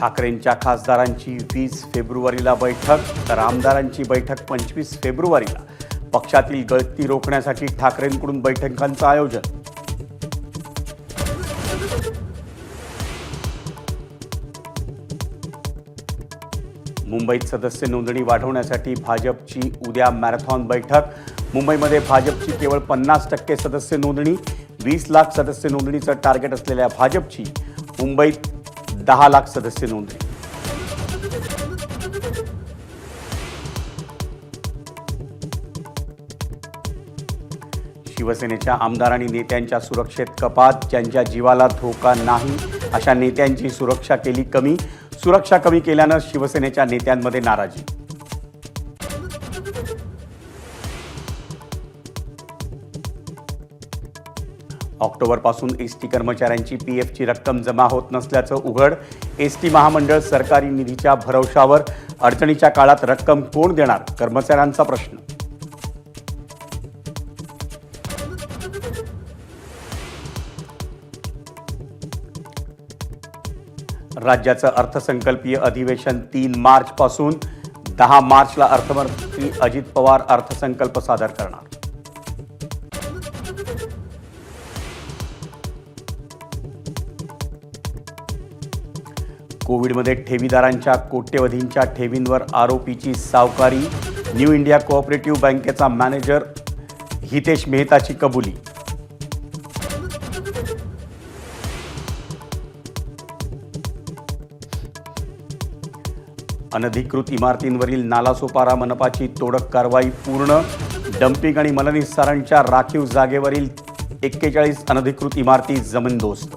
ठाकरेंच्या खासदारांची 20 फेब्रुवारीला बैठक तर आमदारांची बैठक 25 फेब्रुवारीला। पक्षातील गळती रोखण्यासाठी ठाकरेंकडून बैठकांचं आयोजन। मुंबईत सदस्य नोंदणी वाढवण्यासाठी भाजपची उद्या मॅरेथॉन बैठक। मुंबईमध्ये भाजपची केवळ 50% सदस्य नोंदणी। 20 लाख सदस्य नोंदणीचं टार्गेट असलेल्या भाजपची मुंबईत 10 लाख सदस्य नोंदणी। शिवसेनेच्या आमदार आणि नेत्यांच्या सुरक्षेत कपात। ज्यांच्या जीवाला धोका नाही अशा नेत्यांची सुरक्षा केली कमी। सुरक्षा कमी केल्यानं शिवसेनेच्या नेत्यांमध्ये नाराजी। ऑक्टोबरपासून एसटी कर्मचाऱ्यांची पीएफची रक्कम जमा होत नसल्याचं उघड। एसटी महामंडळ सरकारी निधीच्या भरवशावर। अडचणीच्या काळात रक्कम कोण देणार, कर्मचाऱ्यांचा प्रश्न। राज्याचं अर्थसंकल्पीय अधिवेशन 3 मार्चपासून 10 मार्चला अर्थमंत्री अजित पवार अर्थसंकल्प सादर करणार। कोविडमध्ये ठेवीदारांच्या कोट्यवधींच्या ठेवींवर आरोपीची सावकारी। न्यू इंडिया कोऑपरेटिव्ह बँकेचा मॅनेजर हितेश मेहताची कबुली। अनधिकृत इमारतींवरील नालासोपारा मनपाची तोडक कारवाई पूर्ण। डम्पिंग आणि मलनिस्सारणच्या राखीव जागेवरील 41 अनधिकृत इमारती जमीनदोस्त।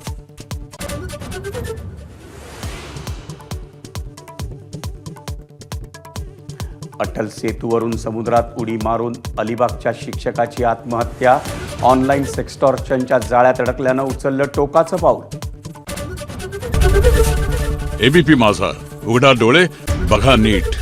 अटल सेतूवरून समुद्रात उडी मारून अलिबागच्या शिक्षकाची आत्महत्या। ऑनलाईन सेक्सटॉर्शनच्या जाळ्यात अडकल्यानं उचललं टोकाचं पाऊल। एबीपी माझा, उघडा डोळे बघा नीट।